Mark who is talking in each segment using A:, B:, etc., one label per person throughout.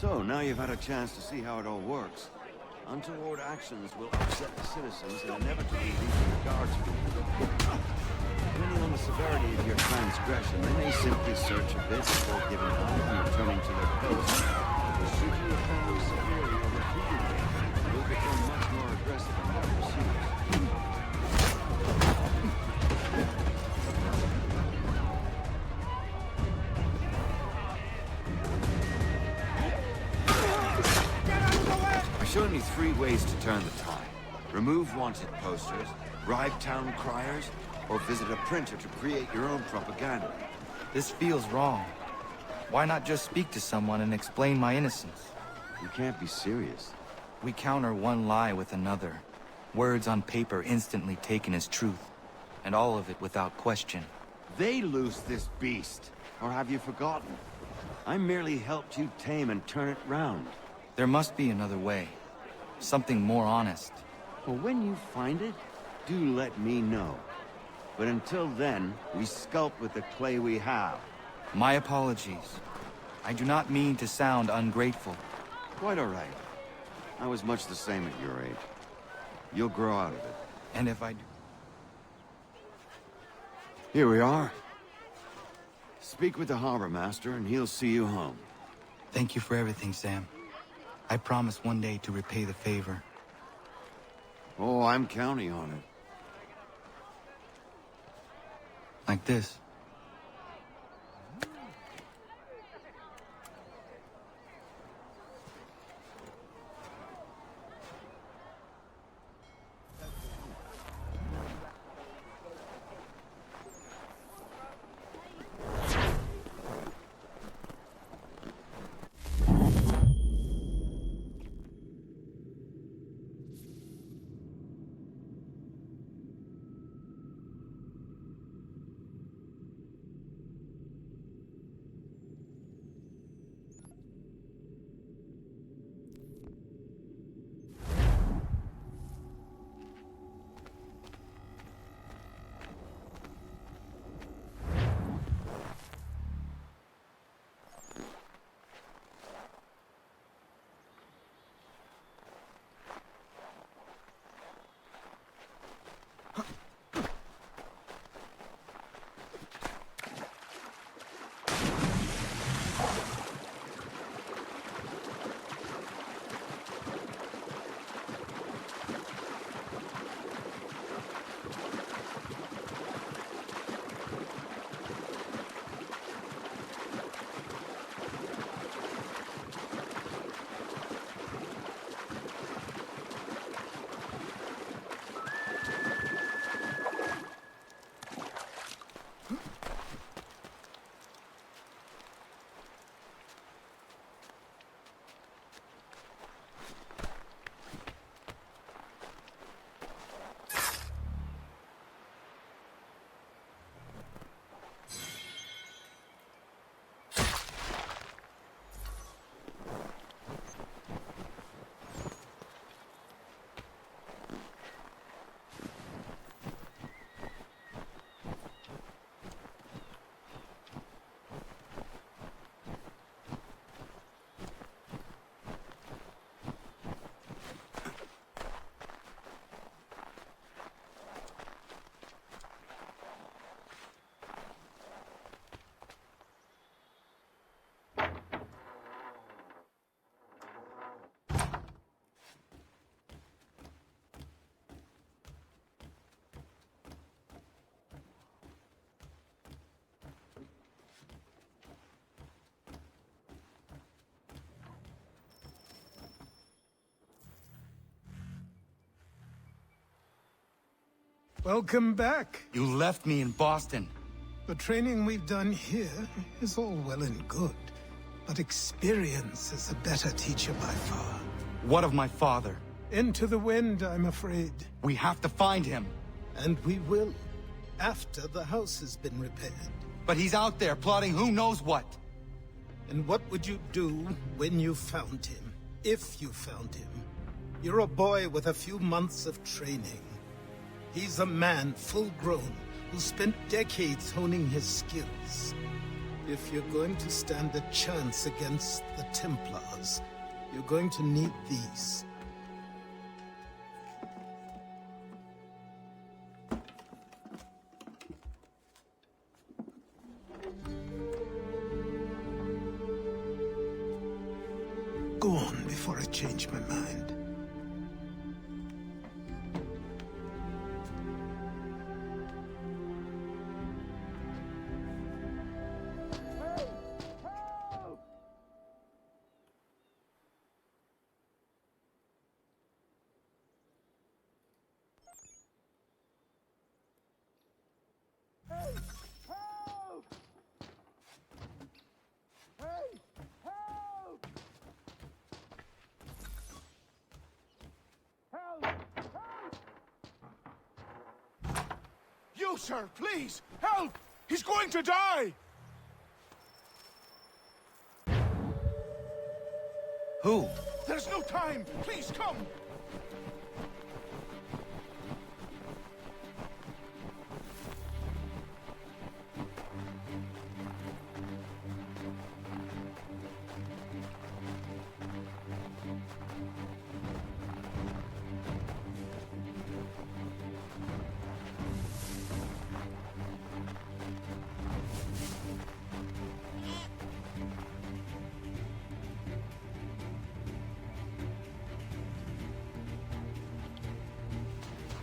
A: So, now you've had a chance to see how it all works. Untoward actions will upset the citizens and inevitably lead to the guards. Depending on the severity of your transgression, they may simply search a bit before giving up and returning to their post. But should you offend them severely or repeatedly, you'll become much more aggressive in their pursuits. Showing me 3 ways to turn the tide. Remove wanted posters, bribe town criers, or visit a printer to create your own propaganda.
B: This feels wrong. Why not just speak to someone and explain my innocence?
A: You can't be serious.
B: We counter one lie with another. Words on paper instantly taken as truth. And all of it without question.
A: They loose this beast. Or have you forgotten? I merely helped you tame and turn it round.
B: There must be another way. Something more honest.
A: Well, when you find it, do let me know. But until then, we sculpt with the clay we have.
B: My apologies. I do not mean to sound ungrateful.
A: Quite all right. I was much the same at your age. You'll grow out of it.
B: And if I do...
A: Here we are. Speak with the harbor master and he'll see you home.
B: Thank you for everything, Sam. I promise one day to repay the favor.
A: Oh, I'm counting on it.
B: Like this.
C: Welcome back.
B: You left me in Boston.
C: The training we've done here is all well and good, but experience is a better teacher by far.
B: What of my father?
C: Into the wind, I'm afraid.
B: We have to find him.
C: And we will, after the house has been repaired.
B: But he's out there plotting who knows what.
C: And what would you do when you found him? If you found him? You're a boy with a few months of training. He's a man full grown who spent decades honing his skills. If you're going to stand a chance against the Templars, you're going to need these. Go on before I change my mind.
D: You, sir, please! Help! He's going to die!
B: Who?
D: There's no time! Please, come!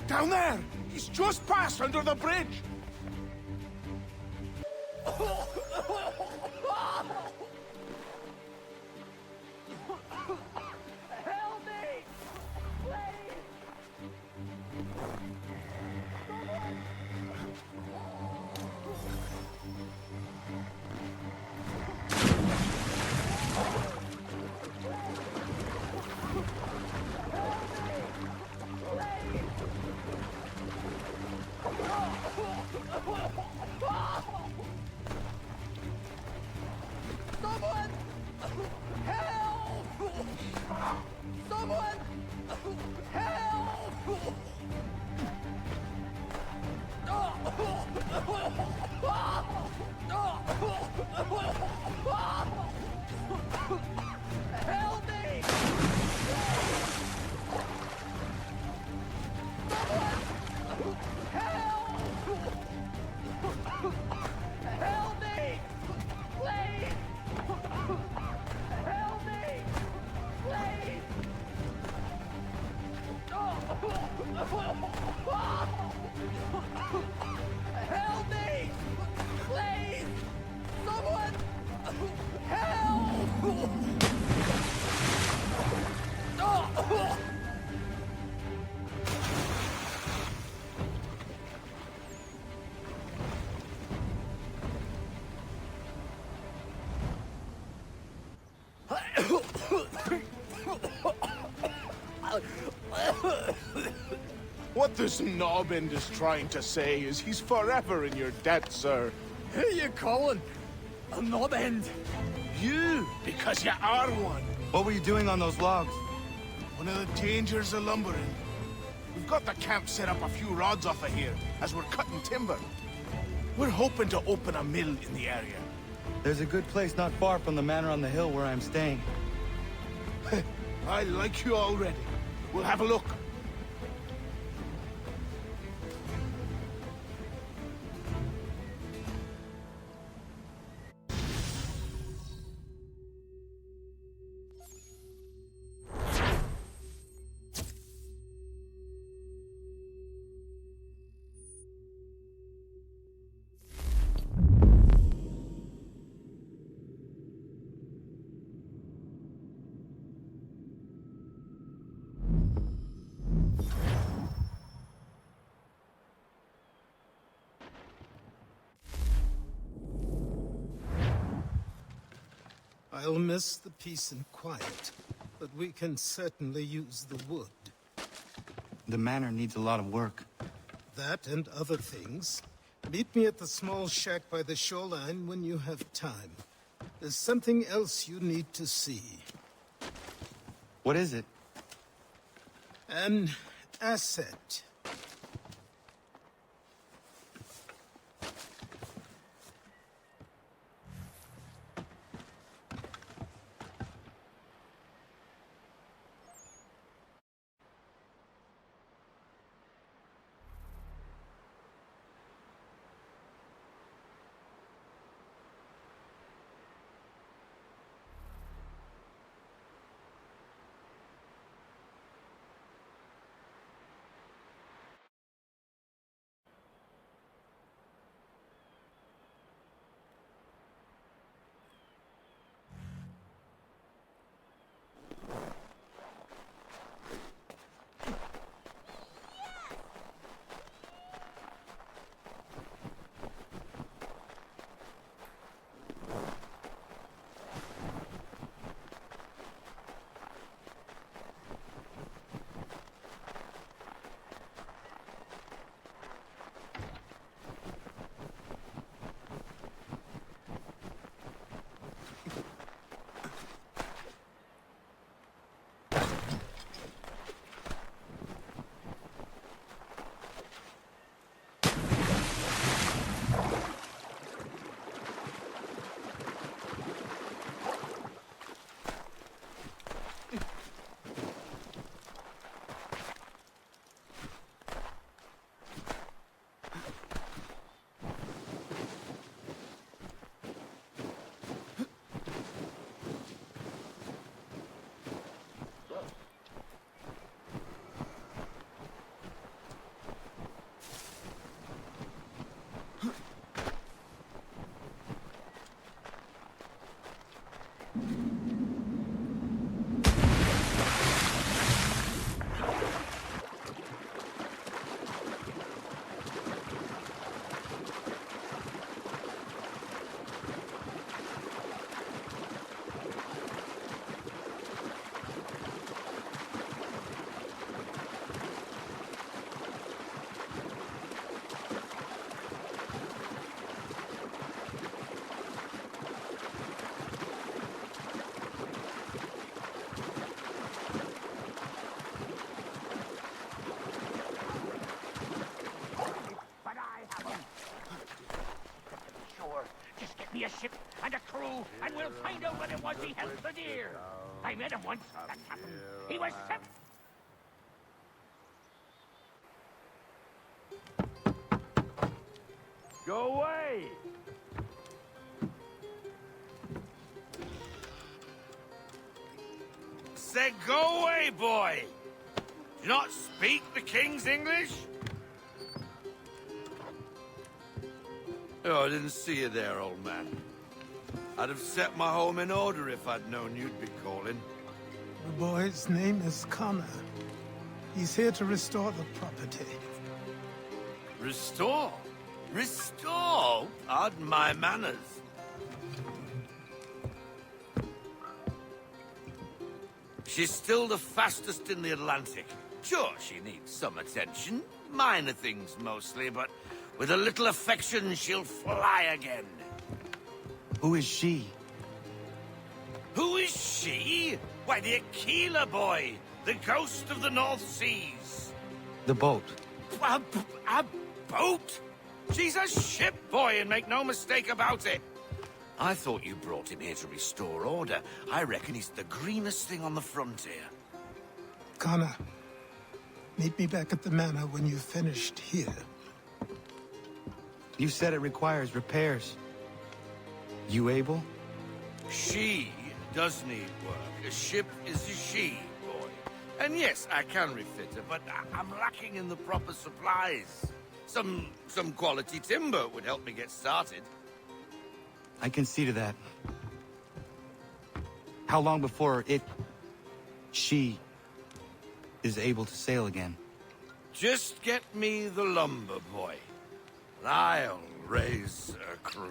D: Down there! He's just passed under the bridge!
E: Help me! Please! Someone! Help! Someone! Help! Help me! Someone! Help! Help me! Please! Help me! Please! Help me! Please! Someone! Help!
D: What this knobbend is trying to say is he's forever in your debt, sir.
E: Who you calling? A knob end.
D: You, because you are one.
B: What were you doing on those logs?
D: One of the dangers of lumbering. We've got the camp set up a few rods off of here, as we're cutting timber. We're hoping to open a mill in the area.
B: There's a good place not far from the manor on the hill where I'm staying.
D: I like you already. We'll have a look.
C: I'll miss the peace and quiet, but we can certainly use the wood.
B: The manor needs a lot of work.
C: That and other things. Meet me at the small shack by the shoreline when you have time. There's something else you need to see.
B: What is it?
C: An asset.
F: But I have 'em. Sure, just get me a ship and a crew, and we'll find out what it was he held so dear. I met him once, that captain. He was seven. Go away!
G: Said go away, boy! Do you not speak the King's English? Oh, I didn't see you there, old man. I'd have set my home in order if I'd known you'd be calling.
C: The boy's name is Connor. He's here to restore the property.
G: Restore? Restore? Pardon my manners. She's still the fastest in the Atlantic. Sure, she needs some attention. Minor things mostly, but with a little affection, she'll fly again.
B: Who is she?
G: Who is she? Why, the Aquila boy, the ghost of the North Seas.
B: The boat.
G: A boat? She's a ship, boy, and make no mistake about it. I thought you brought him here to restore order. I reckon he's the greenest thing on the frontier.
C: Connor, meet me back at the manor when you've finished here.
B: You said it requires repairs. You able?
G: She does need work. A ship is a she, boy. And yes, I can refit her, but I'm lacking in the proper supplies. Some quality timber would help me get started.
B: I can see to that. How long before she, is able to sail again?
G: Just get me the lumber, boy. And I'll raise a crew.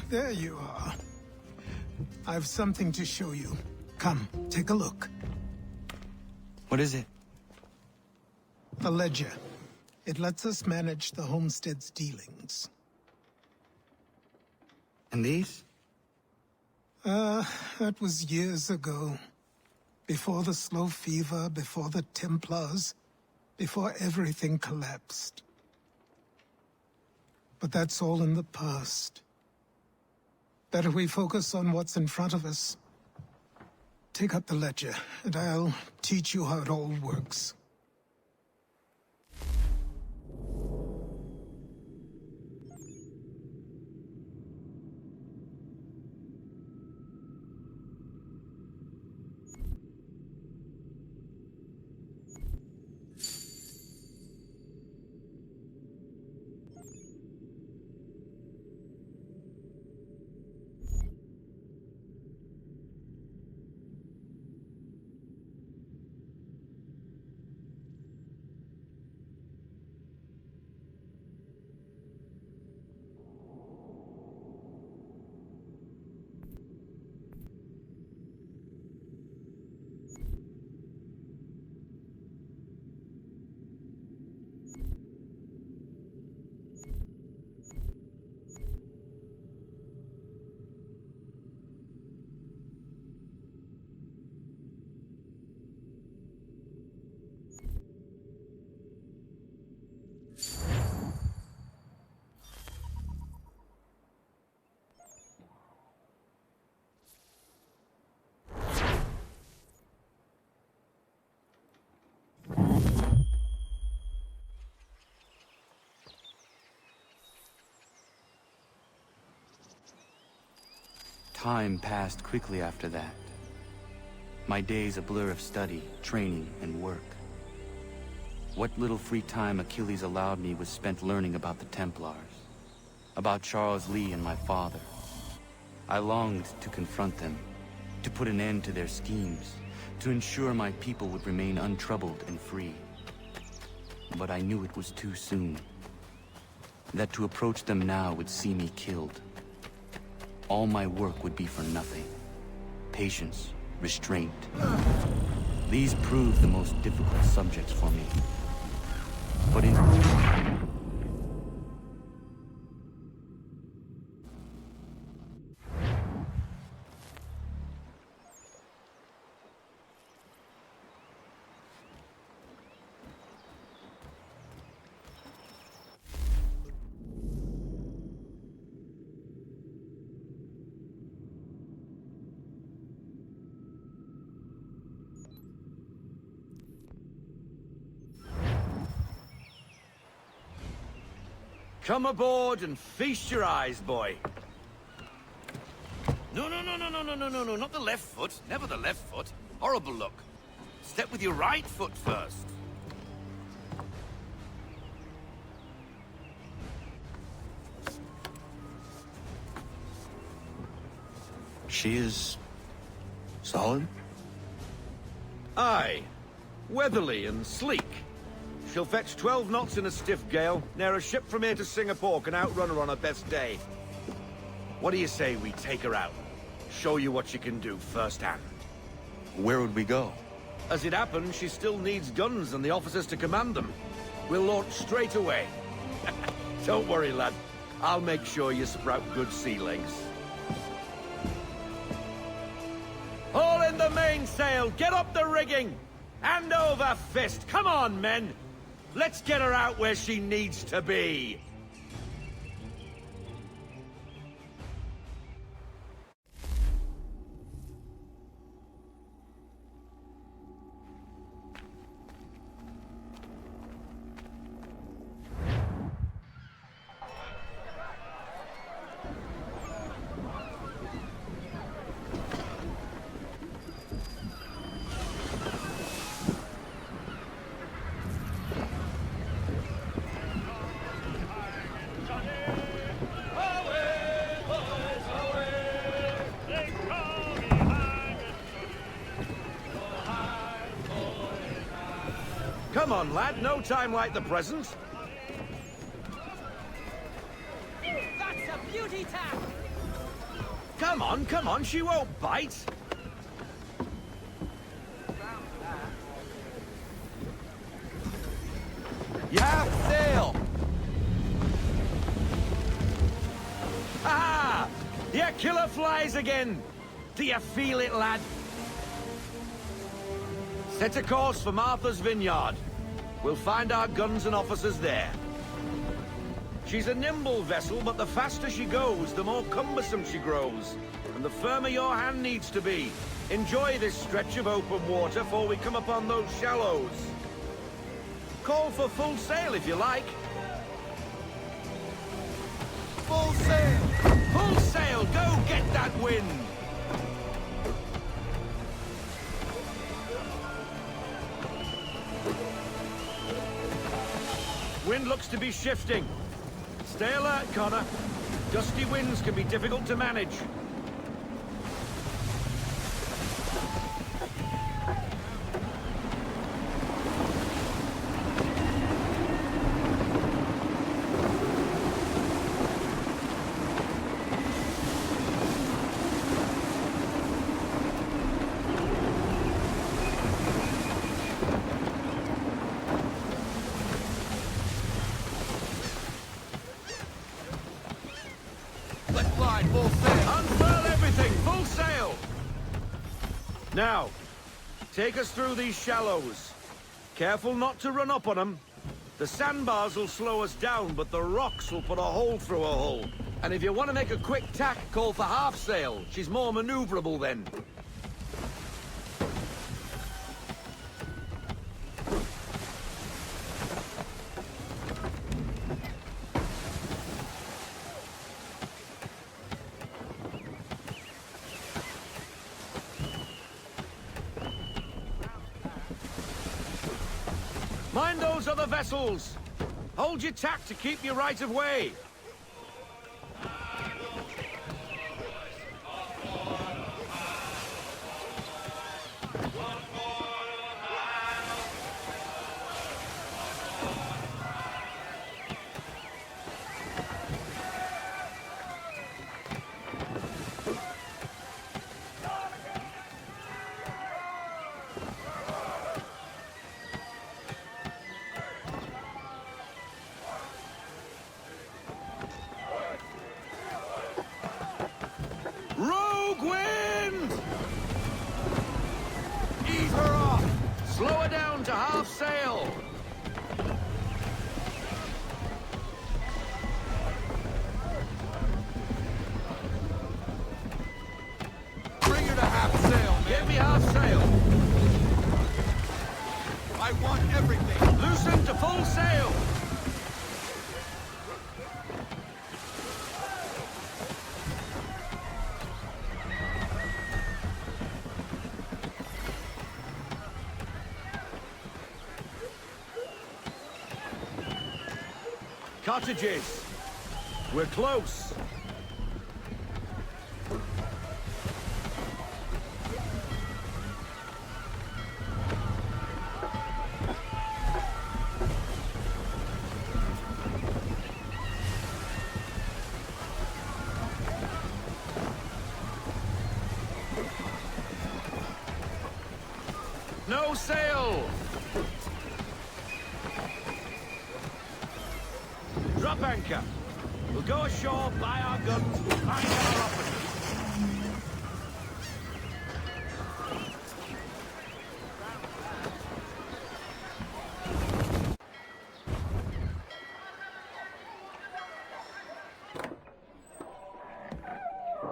C: There you are. I've something to show you. Come, take a look.
B: What is it?
C: A ledger. It lets us manage the homestead's dealings.
B: And these?
C: That was years ago. Before the slow fever, before the Templars, before everything collapsed. But that's all in the past. Better we focus on what's in front of us. Take up the ledger, and I'll teach you how it all works.
B: Time passed quickly after that. My days a blur of study, training, and work. What little free time Achilles allowed me was spent learning about the Templars, about Charles Lee and my father. I longed to confront them, to put an end to their schemes, to ensure my people would remain untroubled and free. But I knew it was too soon. That to approach them now would see me killed. All my work would be for nothing. Patience, restraint. These proved the most difficult subjects for me. But in...
G: Come aboard and feast your eyes, boy. No, not the left foot. Never the left foot. Horrible look. Step with your right foot first.
B: She is... solid?
G: Aye. Weatherly and sleek. She'll fetch 12 knots in a stiff gale. Ne'er a ship from here to Singapore can outrun her on her best day. What do you say we take her out? Show you what she can do firsthand.
B: Where would we go?
G: As it happens, she still needs guns and the officers to command them. We'll launch straight away. Don't worry, lad. I'll make sure you sprout good sea legs. Haul in the mainsail! Get up the rigging! Hand over fist! Come on, men! Let's get her out where she needs to be! Come on, lad. No time like the present.
E: That's a beauty tack!
G: Come on. She won't bite.
B: Yeah, sail!
G: Ah! Your killer flies again! Do you feel it, lad? Set a course for Martha's Vineyard. We'll find our guns and officers there. She's a nimble vessel, but the faster she goes, the more cumbersome she grows. And the firmer your hand needs to be. Enjoy this stretch of open water before we come upon those shallows. Call for full sail if you like. Full sail! Full sail! Go get that wind! Wind looks to be shifting. Stay alert, Connor. Gusty winds can be difficult to manage. Unfurl everything! Full sail! Now, take us through these shallows. Careful not to run up on them. The sandbars will slow us down, but the rocks will put a hole through a hull. And if you want to make a quick tack, call for half sail. She's more maneuverable then. other vessels! Hold your tack to keep your right of way! Rogue wind! Ease her off! Slow her down to half sail! Bring her to half sail, man. Give me half sail! I want everything! Loosen to full sail! Cottages! We're close! No sail! Drop anchor. We'll go ashore, buy our guns, find our officers.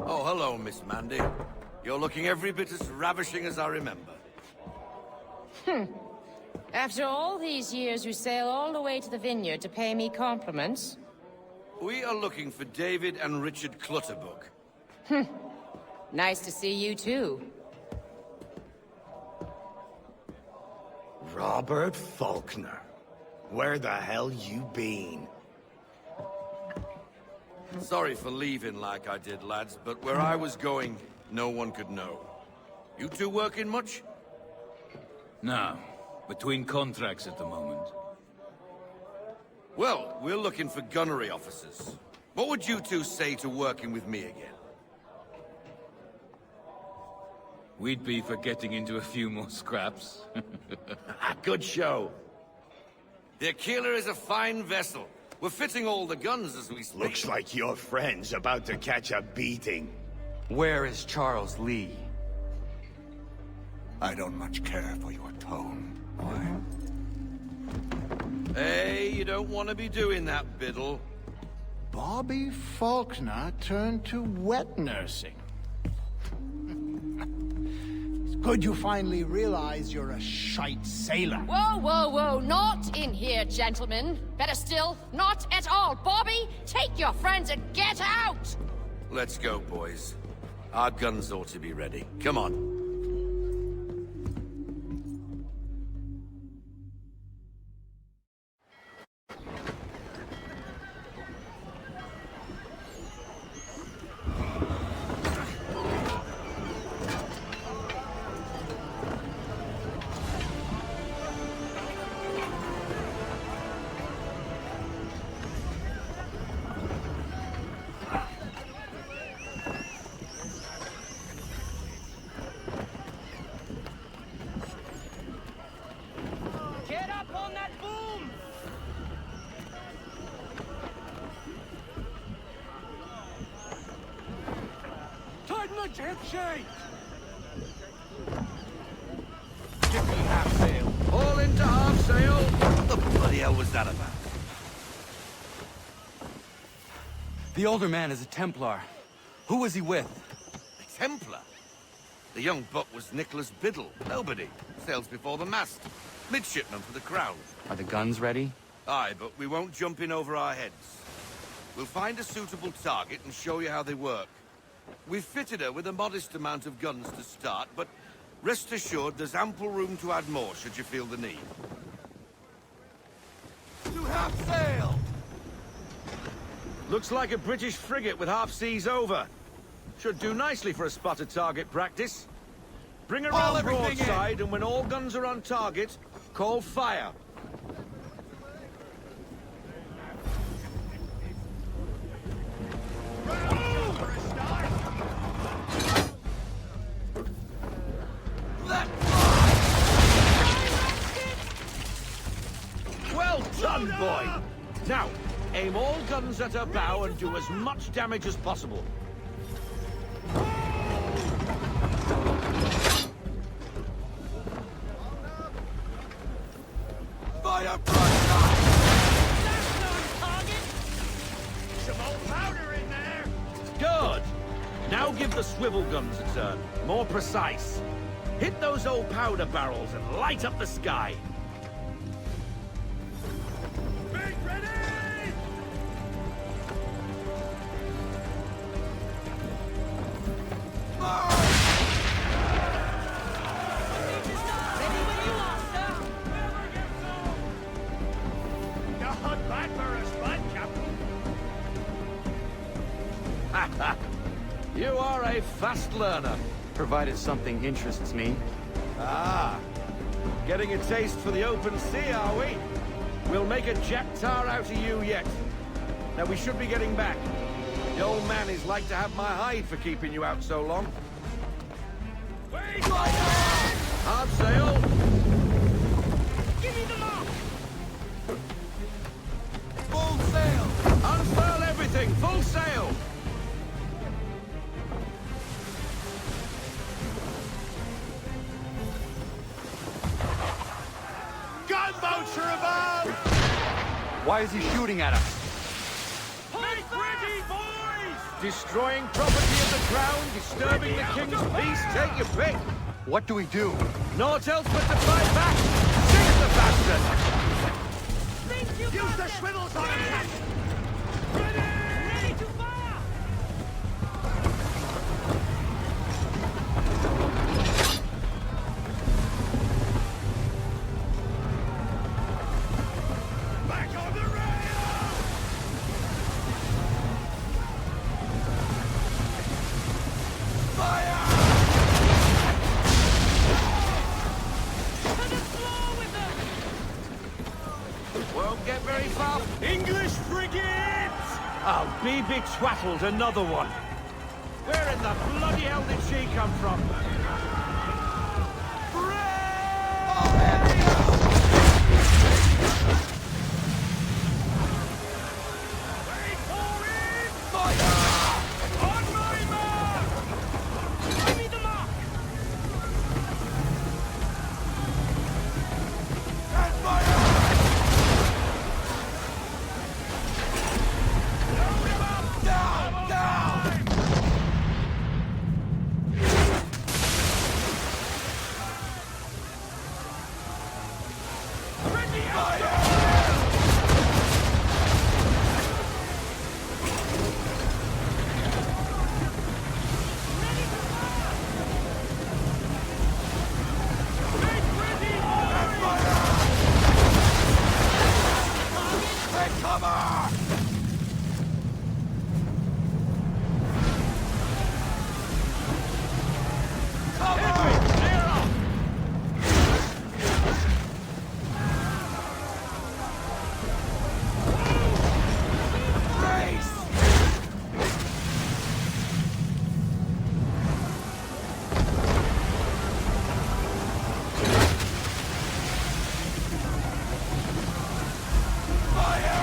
G: Oh, hello, Miss Mandy. You're looking every bit as ravishing as I remember.
H: After all these years, you sail all the way to the vineyard to pay me compliments?
G: We are looking for David and Richard Clutterbuck.
H: Nice to see you, too.
I: Robert Faulkner. Where the hell you been?
G: Sorry for leaving like I did, lads, but where I was going, no one could know. You two working much?
J: No. Between contracts at the moment.
G: Well, we're looking for gunnery officers. What would you two say to working with me again?
J: We'd be for getting into a few more scraps.
G: Good show. The Aquila is a fine vessel. We're fitting all the guns as we speak.
I: Looks like your friend's about to catch a beating.
B: Where is Charles Lee?
I: I don't much care for your tone.
G: Hey, you don't want to be doing that, Biddle.
I: Bobby Faulkner turned to wet nursing. It's good you finally realize you're a shite sailor.
H: Whoa, whoa, whoa, not in here, gentlemen. Better still, not at all. Bobby, take your friends and get out!
G: Let's go, boys. Our guns ought to be ready. Come on.
E: Get up on that boom! Tighten the jib sheet!
G: Give me half sail. All into half sail. What the bloody hell was that about?
B: The older man is a Templar. Who was he with?
G: A Templar? The young buck was Nicholas Biddle. Nobody. Sails before the mast. Midshipman for the Crown.
B: Are the guns ready?
G: Aye, but we won't jump in over our heads. We'll find a suitable target and show you how they work. We've fitted her with a modest amount of guns to start, but rest assured there's ample room to add more should you feel the need. half sail! Looks like a British frigate with half seas over. Should do nicely for a spotted target practice. Bring around broadside, and when all guns are on target, call fire. Well done, boy! Now, aim all guns at her bow and do as much damage as possible. Fire broadside!
E: That's not target! Some old powder in there!
G: Good! Now give the swivel guns a turn. More precise. Hit those old powder barrels and light up the sky.
E: Make ready! Ready when you are, sir! Never gets old! Not bad for a spud, Captain.
G: You are a fast learner.
B: Provided something interests me.
G: Ah, getting a taste for the open sea, are we? We'll make a jack tar out of you yet. Now we should be getting back. The old man is like to have my hide for keeping you out so long.
E: Wait!
G: Hard sail.
E: Give me the mark!
G: Full sail. Unfurl everything. Full sail.
D: Gunboats are above!
B: Why is he shooting at us?
E: Make ready, boys!
G: Destroying property of the crown, disturbing the king's peace. Take your pick.
B: What do we do?
G: Naught else but to fight back. Sink the bastard.
E: Think you use the swivels on him, Captain! Ready! Ready to fire! Back on the rail!
G: Fire!
E: To the floor with them!
G: Won't get very far.
E: English frigates!
G: I'll be betwattled, another one. Where in the bloody hell did she come from?
E: Wait for it! Fire! On my mark! Give me the mark!
G: And fire!
E: Load him up!
G: Down! Down!
E: Ready up!
G: Fire!
E: Ready to fire! Make ready, boys!
G: Take cover! Cover! Clear off! Brace! Fire!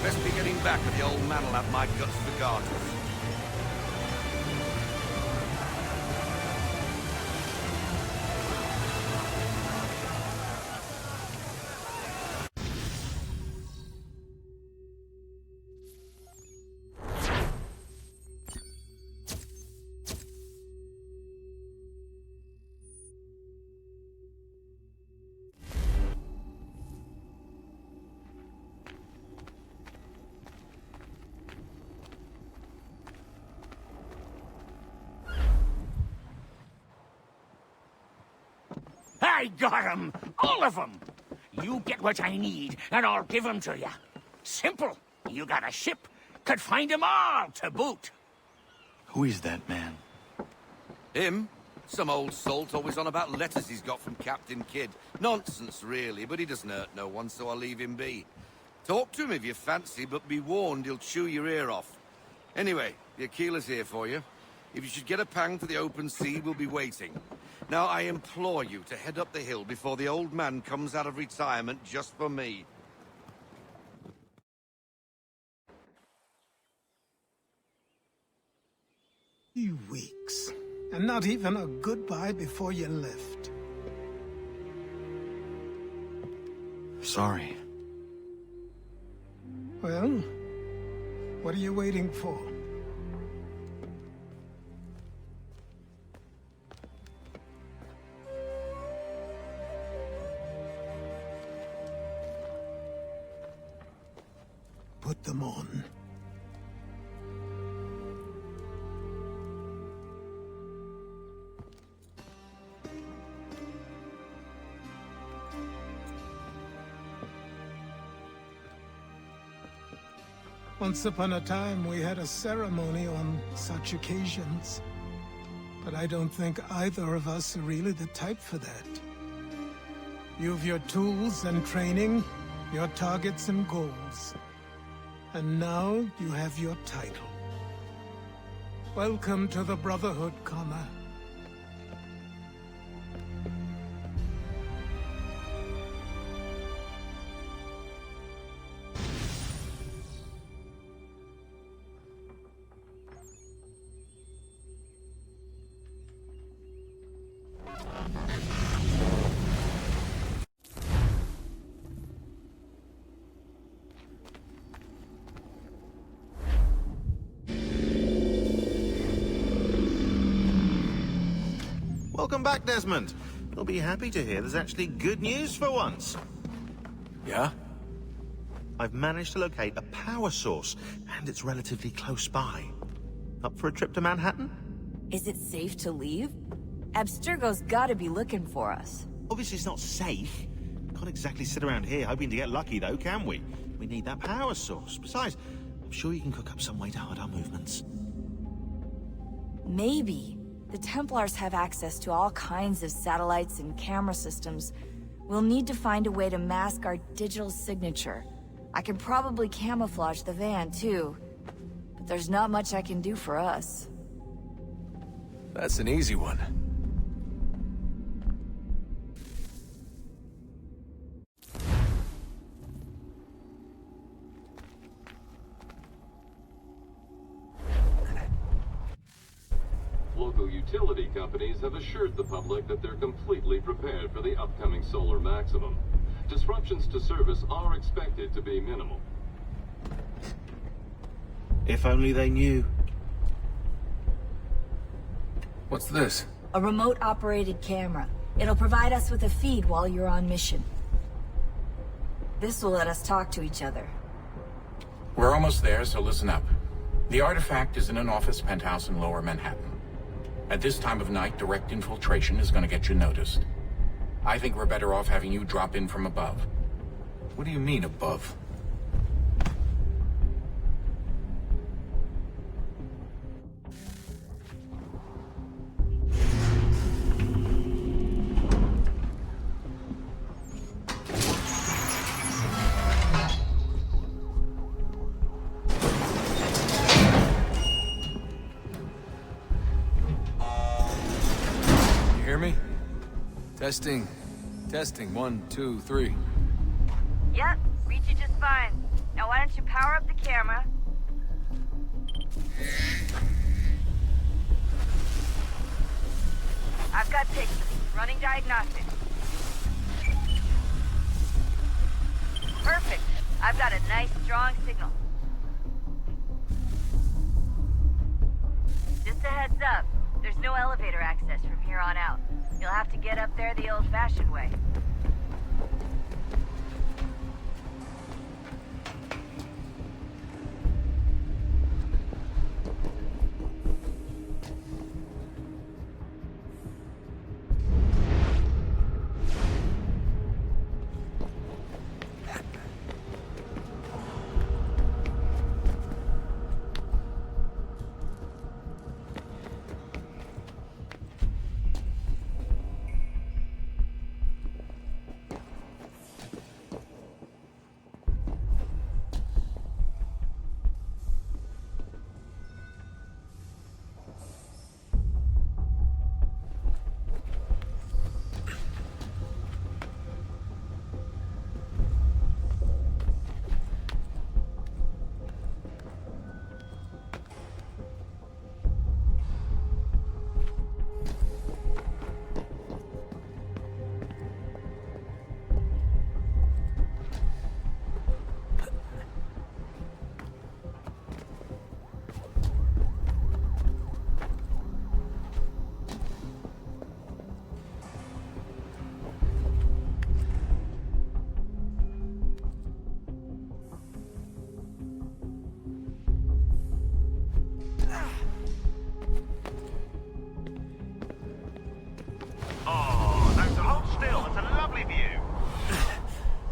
G: best be getting back or the old man will have my guts for garters.
F: I got 'em! All of 'em! You get what I need, and I'll give 'em to you. Simple. You got a ship. Could find 'em all to boot.
B: Who is that man?
G: Him? Some old salt always on about letters he's got from Captain Kidd. Nonsense, really, but he doesn't hurt no one, so I'll leave him be. Talk to him if you fancy, but be warned he'll chew your ear off. Anyway, the Aquila's here for you. If you should get a pang for the open sea, we'll be waiting. Now, I implore you to head up the hill before the old man comes out of retirement just for me.
C: You weeks. And not even a goodbye before you left.
B: Sorry.
C: Well, what are you waiting for? Put them on. Once upon a time, we had a ceremony on such occasions. But I don't think either of us are really the type for that. You've your tools and training, your targets and goals. And now you have your title. Welcome to the Brotherhood, Connor.
K: Welcome back, Desmond. You'll be happy to hear there's actually good news for once.
J: Yeah?
K: I've managed to locate a power source, and it's relatively close by. Up for a trip to Manhattan?
L: Is it safe to leave? Abstergo's gotta be looking for us.
K: Obviously it's not safe. Can't exactly sit around here hoping to get lucky, though, can we? We need that power source. Besides, I'm sure you can cook up some way to hide our movements.
L: Maybe. The Templars have access to all kinds of satellites and camera systems. We'll need to find a way to mask our digital signature. I can probably camouflage the van, too. But there's not much I can do for us.
J: That's an easy one.
M: Local utility companies have assured the public that they're completely prepared for the upcoming solar maximum. Disruptions to service are expected to be minimal.
K: If only they knew.
J: What's this?
L: A remote-operated camera. It'll provide us with a feed while you're on mission. This will let us talk to each other.
N: We're almost there, so listen up. The artifact is in an office penthouse in Lower Manhattan. At this time of night, direct infiltration is going to get you noticed. I think we're better off having you drop in from above.
J: What do you mean, above? Testing. Testing. 1, 2, 3.
L: Yep, reach you just fine. Now why don't you power up the camera? I've got pictures. Running diagnostics. Perfect. I've got a nice, strong signal. Just a heads up. There's no elevator access from here on out. You'll have to get up there the old-fashioned way.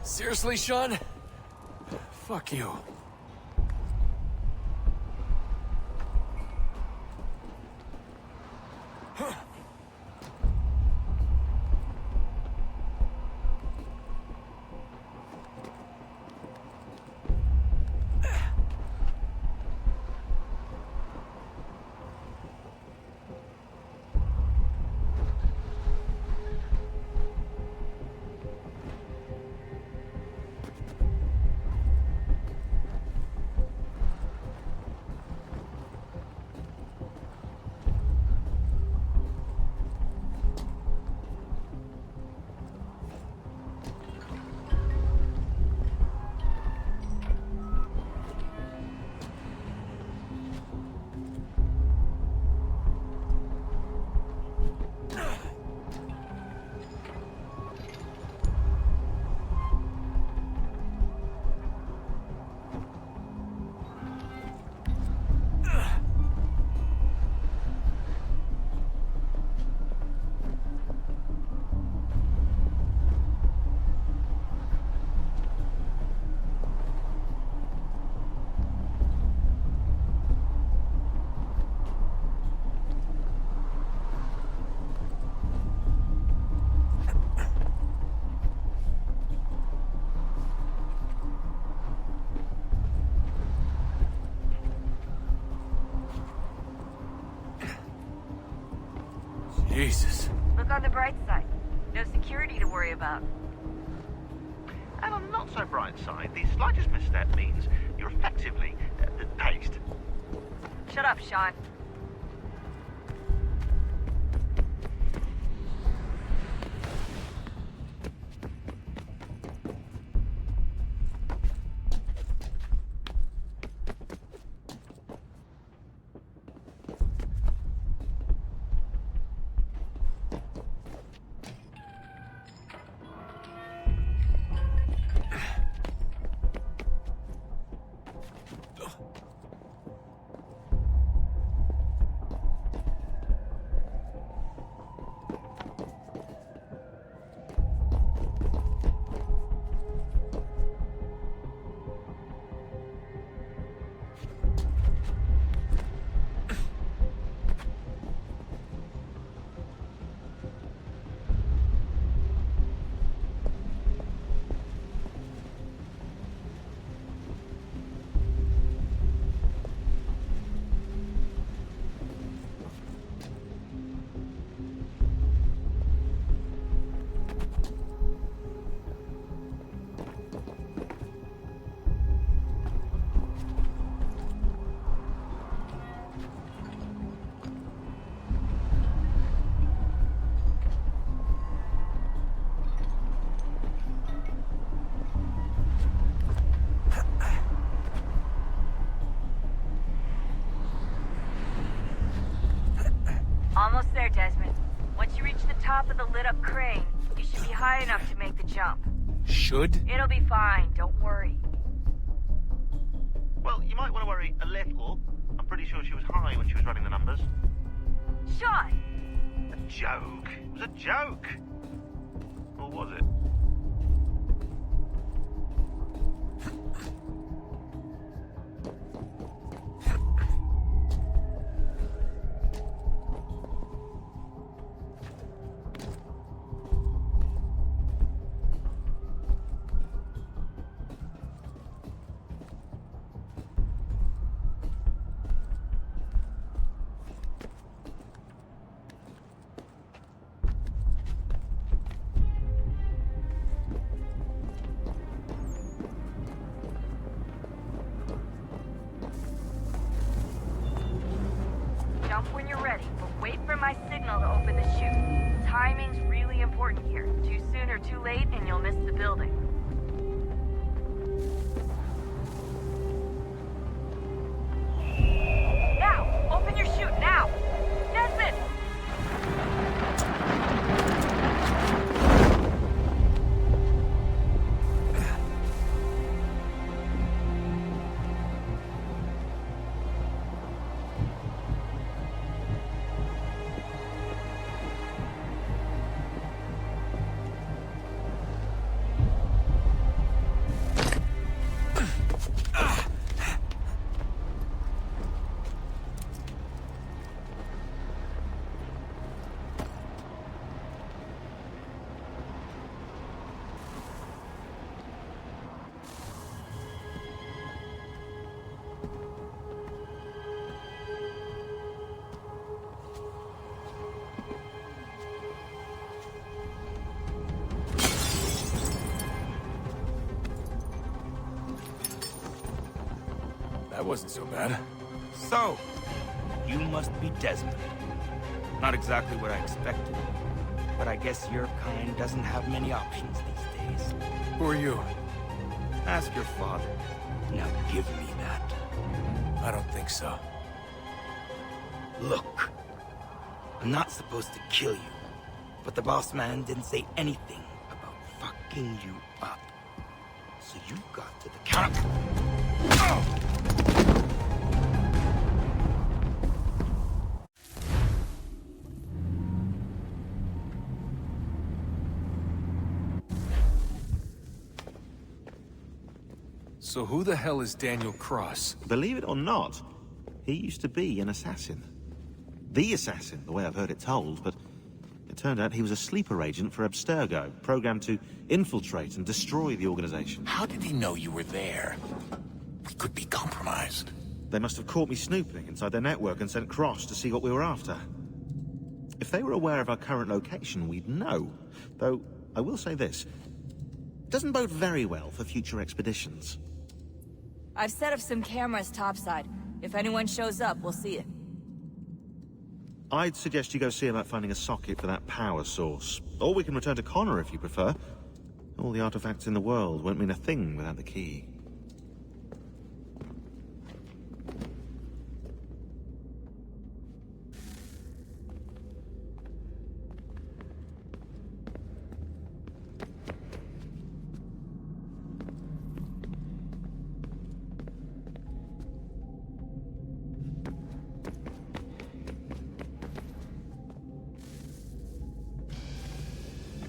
O: Seriously, Sean? Fuck you. Jesus.
L: Look on the bright side. No security to worry about.
K: And on the not so bright side, the slightest misstep means you're effectively paced.
L: Shut up, Sean. top of the lit-up crane. You should be high enough to make the jump.
O: Should?
L: It'll be fine, don't worry.
K: Well, you might want to worry a little. I'm pretty sure she was high when she was running the numbers.
L: Sean!
K: A joke. It was a joke. Or was it?
L: Jump when you're ready, but wait for my signal to open the chute. Timing's really important here. Too soon or too late, and you'll miss the building. Now! Open your chute, now! Desmond!
O: That wasn't so bad.
F: So, you must be Desmond. Not exactly what I expected, but I guess your kind doesn't have many options these days.
O: Who are you?
F: Ask your father. Now give me that.
O: I don't think so.
F: Look, I'm not supposed to kill you, but the boss man didn't say anything about fucking you up. So you got to the counter.
O: So who the hell is Daniel Cross?
K: Believe it or not, he used to be an assassin. The assassin, the way I've heard it told, but it turned out he was a sleeper agent for Abstergo, programmed to infiltrate and destroy the organization.
N: How did he know you were there? We could be compromised.
K: They must have caught me snooping inside their network and sent Cross to see what we were after. If they were aware of our current location, we'd know. Though, I will say this. It doesn't bode very well for future expeditions.
L: I've set up some cameras topside. If anyone shows up, we'll see it.
K: I'd suggest you go see about finding a socket for that power source. Or we can return to Connor if you prefer. All the artifacts in the world won't mean a thing without the key.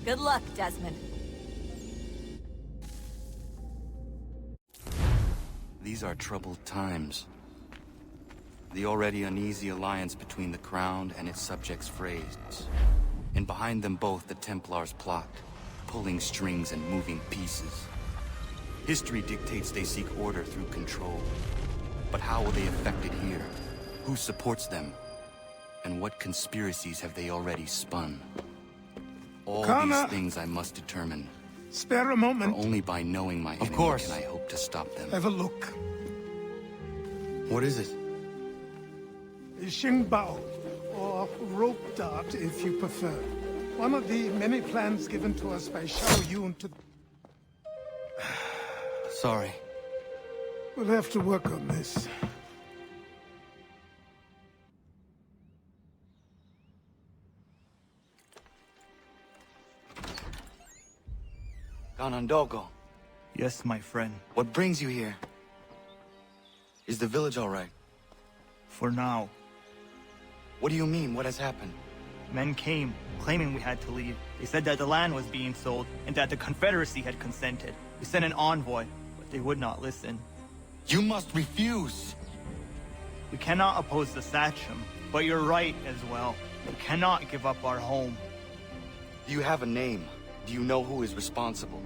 L: Good luck, Desmond.
B: These are troubled times. The already uneasy alliance between the Crown and its subjects frays. And behind them both the Templars plot, pulling strings and moving pieces. History dictates they seek order through control. But how will they affect it here? Who supports them? And what conspiracies have they already spun? All
C: Connor,
B: these things I must determine.
C: Spare a moment.
B: For only by knowing my enemy can I hope to stop them.
C: Have a look.
B: What is it?
C: Xingbao, or rope dart if you prefer. One of the many plans given to us by Xiao Yun to...
B: Sorry.
C: We'll have to work on this.
B: Anandogo.
P: Yes, my friend.
B: What brings you here? Is the village all right?
P: For now.
B: What do you mean? What has happened?
P: Men came, claiming we had to leave. They said that the land was being sold, and that the Confederacy had consented. We sent an envoy, but they would not listen.
B: You must refuse!
P: We cannot oppose the Sachem, but you're right as well. We cannot give up our home.
B: Do you have a name? Do you know who is responsible?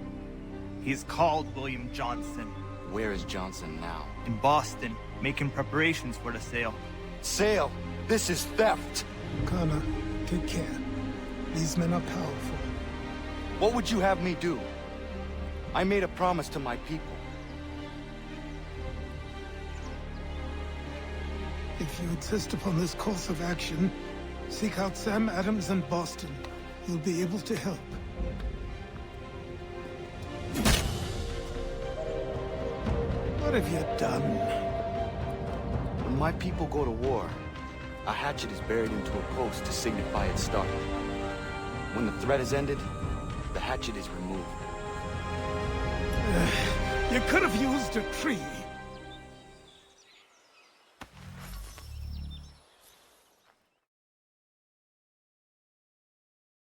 P: He's called William Johnson.
B: Where is Johnson now?
P: In Boston, making preparations for the sale.
B: Sale? This is theft!
C: Connor, take care. These men are powerful.
B: What would you have me do? I made a promise to my people.
C: If you insist upon this course of action, seek out Sam Adams in Boston. He'll be able to help. What have you done?
B: When my people go to war, a hatchet is buried into a post to signify its start. When the threat is ended, the hatchet is removed.
C: You could have used a tree.